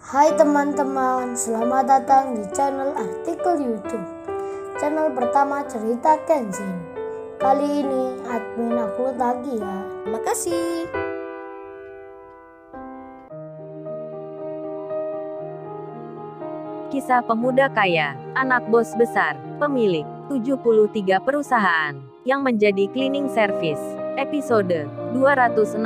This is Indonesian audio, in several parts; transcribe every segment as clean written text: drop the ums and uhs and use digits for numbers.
Hai teman-teman, selamat datang di channel artikel YouTube. Channel pertama cerita Kenshin. Kali ini admin upload lagi ya. Terima kasih. Kisah pemuda kaya, anak bos besar, pemilik 73 perusahaan, yang menjadi cleaning service. Episode 267.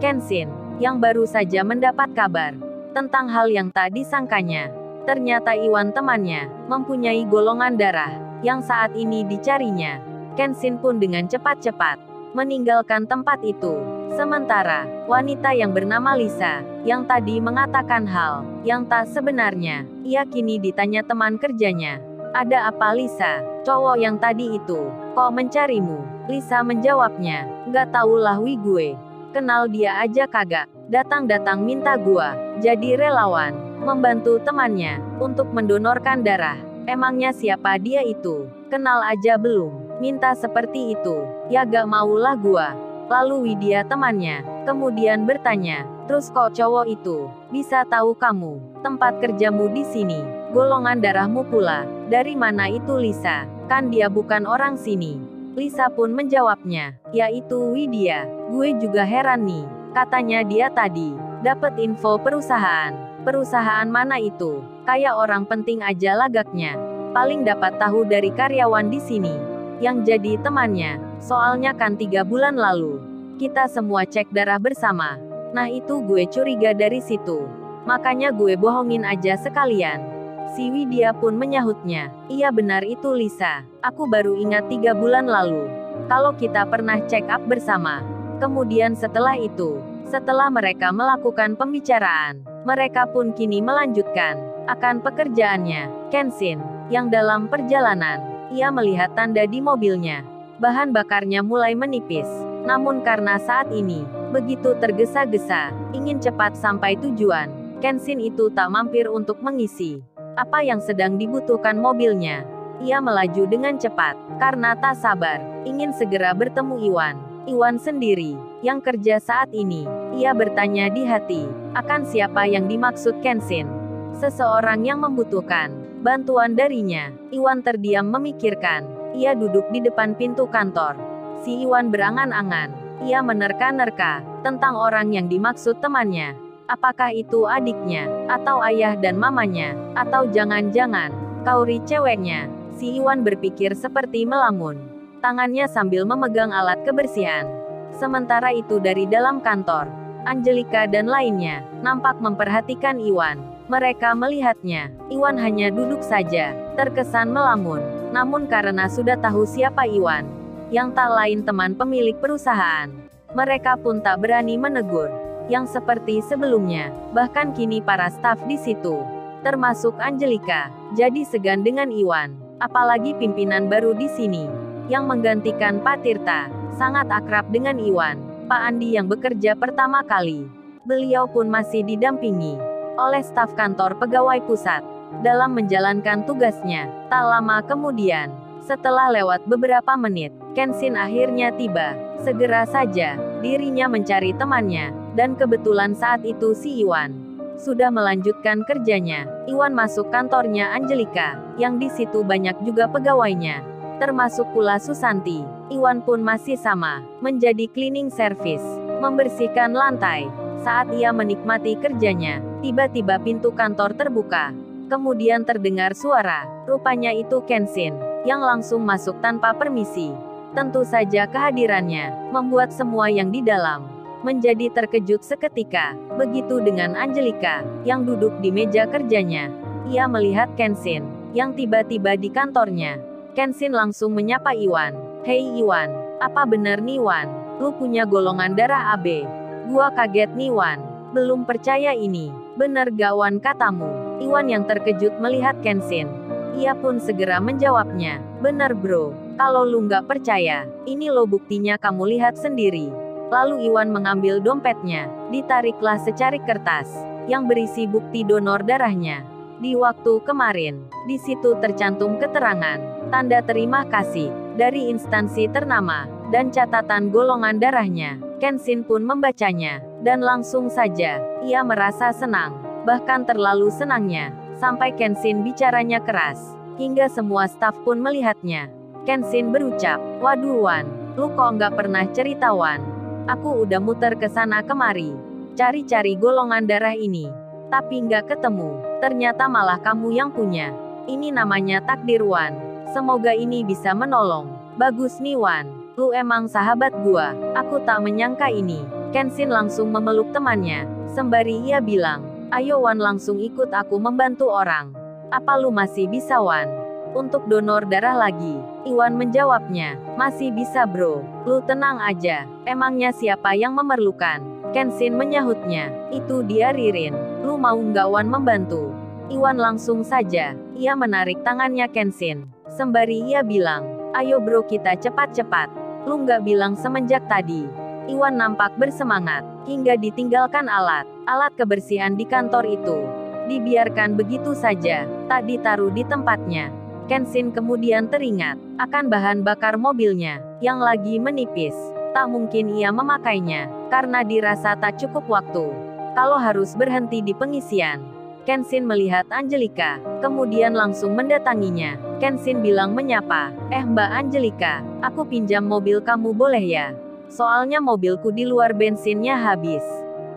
Kenshin, yang baru saja mendapat kabar tentang hal yang tak disangkanya. Ternyata Iwan temannya, mempunyai golongan darah, yang saat ini dicarinya. Kenshin pun dengan cepat-cepat meninggalkan tempat itu. Sementara, wanita yang bernama Lisa, yang tadi mengatakan hal yang tak sebenarnya, ia kini ditanya teman kerjanya. Ada apa Lisa? Cowok yang tadi itu, kok mencarimu? Lisa menjawabnya, gak tahulah wi gue. Kenal dia aja kagak. Datang-datang minta gua jadi relawan, membantu temannya untuk mendonorkan darah. Emangnya siapa dia itu? Kenal aja belum? Minta seperti itu. Ya gak maulah gua. Lalu Widya temannya kemudian bertanya, terus kok cowok itu bisa tahu kamu tempat kerjamu di sini? Golongan darahmu pula. Dari mana itu Lisa? Kan dia bukan orang sini. Lisa pun menjawabnya, yaitu Widya. Gue juga heran nih. Katanya dia tadi dapat info perusahaan. Perusahaan mana itu? Kayak orang penting aja lagaknya. Paling dapat tahu dari karyawan di sini yang jadi temannya. Soalnya kan 3 bulan lalu kita semua cek darah bersama. Nah itu gue curiga dari situ. Makanya gue bohongin aja sekalian. Si Widya pun menyahutnya, iya benar itu Lisa. Aku baru ingat 3 bulan lalu kalau kita pernah check up bersama. Kemudian setelah itu, setelah mereka melakukan pembicaraan, mereka pun kini melanjutkan akan pekerjaannya. Kenshin, yang dalam perjalanan, ia melihat tanda di mobilnya. Bahan bakarnya mulai menipis. Namun karena saat ini, begitu tergesa-gesa, ingin cepat sampai tujuan, Kenshin itu tak mampir untuk mengisi apa yang sedang dibutuhkan mobilnya. Ia melaju dengan cepat, karena tak sabar, ingin segera bertemu Iwan. Iwan sendiri, yang kerja saat ini. Ia bertanya di hati, akan siapa yang dimaksud Kenshin? Seseorang yang membutuhkan bantuan darinya. Iwan terdiam memikirkan. Ia duduk di depan pintu kantor. Si Iwan berangan-angan. Ia menerka-nerka tentang orang yang dimaksud temannya. Apakah itu adiknya, atau ayah dan mamanya, atau jangan-jangan kauri ceweknya? Si Iwan berpikir seperti melamun. Tangannya sambil memegang alat kebersihan. Sementara itu dari dalam kantor, Angelika dan lainnya nampak memperhatikan Iwan. Mereka melihatnya, Iwan hanya duduk saja, terkesan melamun. Namun karena sudah tahu siapa Iwan, yang tak lain teman pemilik perusahaan, mereka pun tak berani menegur yang seperti sebelumnya. Bahkan kini para staf di situ, termasuk Angelika, jadi segan dengan Iwan. Apalagi pimpinan baru di sini, yang menggantikan Pak Tirta, sangat akrab dengan Iwan. Pak Andi yang bekerja pertama kali. Beliau pun masih didampingi oleh staf kantor pegawai pusat dalam menjalankan tugasnya. Tak lama kemudian, setelah lewat beberapa menit, Kenshin akhirnya tiba. Segera saja, dirinya mencari temannya. Dan kebetulan saat itu si Iwan sudah melanjutkan kerjanya. Iwan masuk kantornya Angelika, yang di situ banyak juga pegawainya, termasuk pula Susanti. Iwan pun masih sama, menjadi cleaning service, membersihkan lantai. Saat ia menikmati kerjanya, tiba-tiba pintu kantor terbuka. Kemudian terdengar suara, rupanya itu Kenshin, yang langsung masuk tanpa permisi. Tentu saja kehadirannya membuat semua yang di dalam menjadi terkejut seketika. Begitu dengan Angelika, yang duduk di meja kerjanya. Ia melihat Kenshin, yang tiba-tiba di kantornya. Kenshin langsung menyapa Iwan. Hei Iwan, apa bener nih Wan? Lu punya golongan darah AB? Gua kaget nih Wan. Belum percaya ini. Bener gak Wan katamu? Iwan yang terkejut melihat Kenshin. Ia pun segera menjawabnya. Bener bro, kalau lu nggak percaya, ini lo buktinya kamu lihat sendiri. Lalu Iwan mengambil dompetnya, ditariklah secarik kertas yang berisi bukti donor darahnya. Di waktu kemarin, di situ tercantum keterangan, tanda terima kasih dari instansi ternama, dan catatan golongan darahnya. Kenshin pun membacanya, dan langsung saja, ia merasa senang. Bahkan terlalu senangnya, sampai Kenshin bicaranya keras, hingga semua staf pun melihatnya. Kenshin berucap, "Waduh Wan, lu kok nggak pernah cerita Wan? Aku udah muter ke sana kemari, cari-cari golongan darah ini, tapi nggak ketemu. Ternyata malah kamu yang punya. Ini namanya takdir Wan. Semoga ini bisa menolong. Bagus nih Wan, lu emang sahabat gua. Aku tak menyangka ini." Kenshin langsung memeluk temannya, sembari ia bilang, "Ayo Wan, langsung ikut aku membantu orang. Apa lu masih bisa Wan? Untuk donor darah lagi?" Iwan menjawabnya, "Masih bisa bro, lu tenang aja. Emangnya siapa yang memerlukan?" Kenshin menyahutnya, "Itu dia Ririn. Lu mau nggak Wan membantu?" Iwan langsung saja, ia menarik tangannya Kenshin, sembari ia bilang, "Ayo bro, kita cepat-cepat. Lu nggak bilang semenjak tadi." Iwan nampak bersemangat, hingga ditinggalkan alat kebersihan di kantor itu. Dibiarkan begitu saja, tak ditaruh di tempatnya. Kenshin kemudian teringat akan bahan bakar mobilnya yang lagi menipis. Tak mungkin ia memakainya, karena dirasa tak cukup waktu. Kalau harus berhenti di pengisian. Kenshin melihat Angelika, kemudian langsung mendatanginya. Kenshin bilang menyapa, Mbak Angelika, aku pinjam mobil kamu boleh ya? Soalnya mobilku di luar bensinnya habis.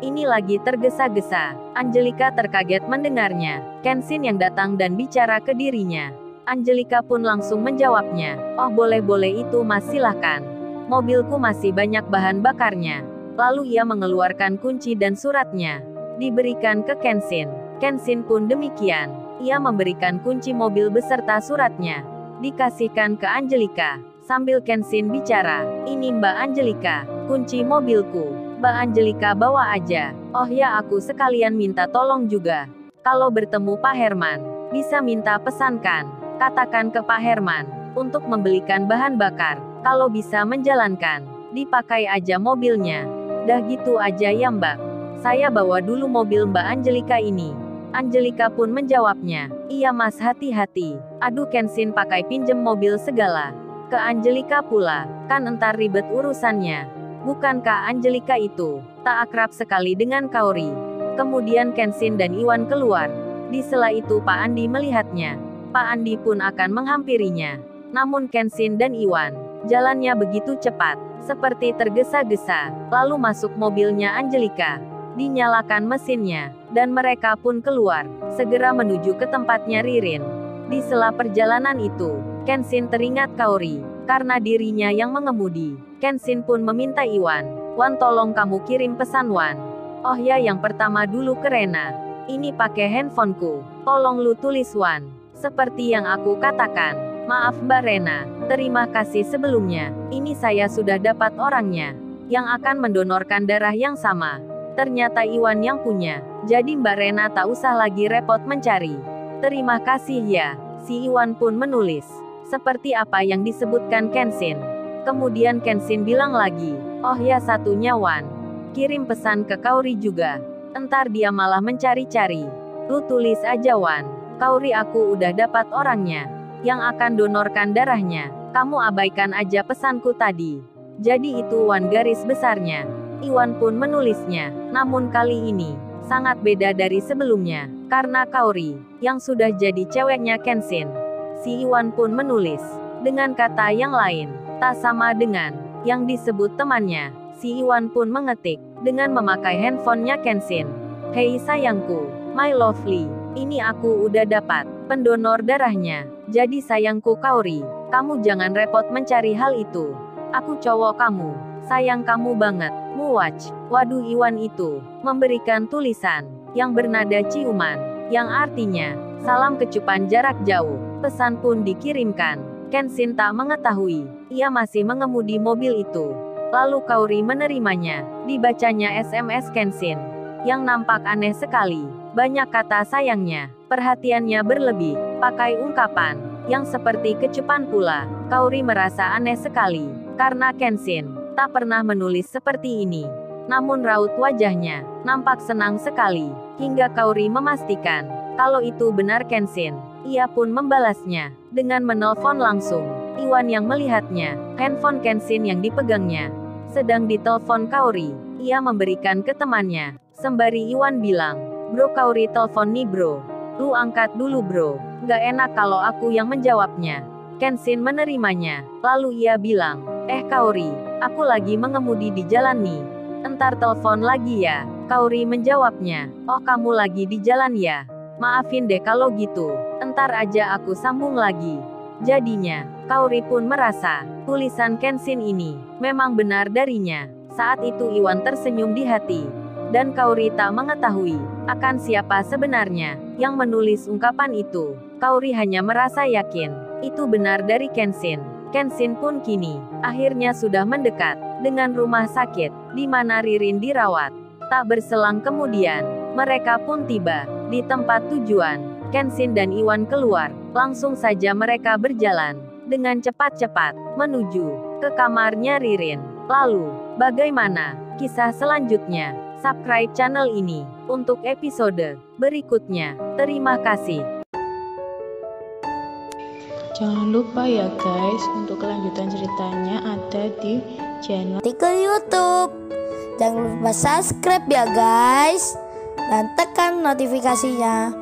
Ini lagi tergesa-gesa." Angelika terkaget mendengarnya. Kenshin yang datang dan bicara ke dirinya. Angelika pun langsung menjawabnya, "Oh boleh-boleh itu Mas, silahkan. Mobilku masih banyak bahan bakarnya." Lalu ia mengeluarkan kunci dan suratnya. Diberikan ke Kenshin. Kenshin pun demikian. Ia memberikan kunci mobil beserta suratnya. Dikasihkan ke Angelika. Sambil Kenshin bicara, "Ini Mbak Angelika, kunci mobilku. Mbak Angelika bawa aja. Oh ya, aku sekalian minta tolong juga. Kalau bertemu Pak Herman, bisa minta pesankan. Katakan ke Pak Herman untuk membelikan bahan bakar. Kalau bisa menjalankan, dipakai aja mobilnya." "Dah gitu aja ya Mbak. Saya bawa dulu mobil Mbak Angelika ini." Angelika pun menjawabnya, "Iya Mas, hati-hati." Aduh, Kenshin pakai pinjem mobil segala. Ke Angelika pula, kan entar ribet urusannya. Bukankah Angelika itu tak akrab sekali dengan Kaori? Kemudian Kenshin dan Iwan keluar. Di sela itu Pak Andi melihatnya. Pak Andi pun akan menghampirinya. Namun Kenshin dan Iwan, jalannya begitu cepat, seperti tergesa-gesa, lalu masuk mobilnya Angelika. Dinyalakan mesinnya, dan mereka pun keluar, segera menuju ke tempatnya Ririn. Di sela perjalanan itu, Kenshin teringat Kaori, karena dirinya yang mengemudi. Kenshin pun meminta Iwan, "Wan, tolong kamu kirim pesan Wan. Oh ya, yang pertama dulu ke Rena. Ini pakai handphoneku. Tolong lu tulis Wan. Seperti yang aku katakan. Maaf Mbak Rena, terima kasih sebelumnya. Ini saya sudah dapat orangnya, yang akan mendonorkan darah yang sama. Ternyata Iwan yang punya. Jadi Mbak Rena tak usah lagi repot mencari. Terima kasih ya." Si Iwan pun menulis seperti apa yang disebutkan Kenshin. Kemudian Kenshin bilang lagi, "Oh ya, satunya Wan, kirim pesan ke Kaori juga. Entar dia malah mencari-cari. Lu tulis aja Wan. Kaori aku udah dapat orangnya, yang akan donorkan darahnya. Kamu abaikan aja pesanku tadi." Jadi itu Wan garis besarnya. Iwan pun menulisnya, namun kali ini sangat beda dari sebelumnya, karena Kaori yang sudah jadi ceweknya Kenshin. Si Iwan pun menulis dengan kata yang lain, tak sama dengan yang disebut temannya. Si Iwan pun mengetik dengan memakai handphonenya Kenshin. "Hei sayangku, my lovely, ini aku udah dapat pendonor darahnya. Jadi sayangku Kaori, kamu jangan repot mencari hal itu. Aku cowok kamu, sayang kamu banget, Muwach." Waduh, Iwan itu memberikan tulisan yang bernada ciuman, yang artinya salam kecupan jarak jauh. Pesan pun dikirimkan. Kenshin tak mengetahui, ia masih mengemudi mobil itu. Lalu Kaori menerimanya. Dibacanya SMS Kenshin, yang nampak aneh sekali. Banyak kata sayangnya, perhatiannya berlebih, pakai ungkapan yang seperti kecupan pula. Kaori merasa aneh sekali, karena Kenshin tak pernah menulis seperti ini. Namun raut wajahnya nampak senang sekali, hingga Kaori memastikan kalau itu benar Kenshin. Ia pun membalasnya dengan menelpon langsung. Iwan yang melihatnya, handphone Kenshin yang dipegangnya sedang ditelepon Kaori. Ia memberikan ke temannya, sembari Iwan bilang, Bro, Kaori telepon nih bro. Lu angkat dulu bro. Gak enak kalau aku yang menjawabnya. Kenshin menerimanya. Lalu ia bilang, Kaori, aku lagi mengemudi di jalan nih. Entar telepon lagi ya. Kaori menjawabnya, oh kamu lagi di jalan ya? Maafin deh kalau gitu. Entar aja aku sambung lagi. Jadinya, Kaori pun merasa, tulisan Kenshin ini, memang benar darinya. Saat itu Iwan tersenyum di hati. Dan Kaori tak mengetahui, akan siapa sebenarnya, yang menulis ungkapan itu. Kaori hanya merasa yakin, itu benar dari Kenshin. Kenshin pun kini, akhirnya sudah mendekat, dengan rumah sakit, di mana Ririn dirawat. Tak berselang kemudian, mereka pun tiba, di tempat tujuan. Kenshin dan Iwan keluar, langsung saja mereka berjalan, dengan cepat-cepat, menuju ke kamarnya Ririn. Lalu, bagaimana kisah selanjutnya? Subscribe channel ini, untuk episode berikutnya. Terima kasih. Jangan lupa ya guys, untuk kelanjutan ceritanya ada di channel Artikel YouTube. Jangan lupa subscribe ya guys, dan tekan notifikasinya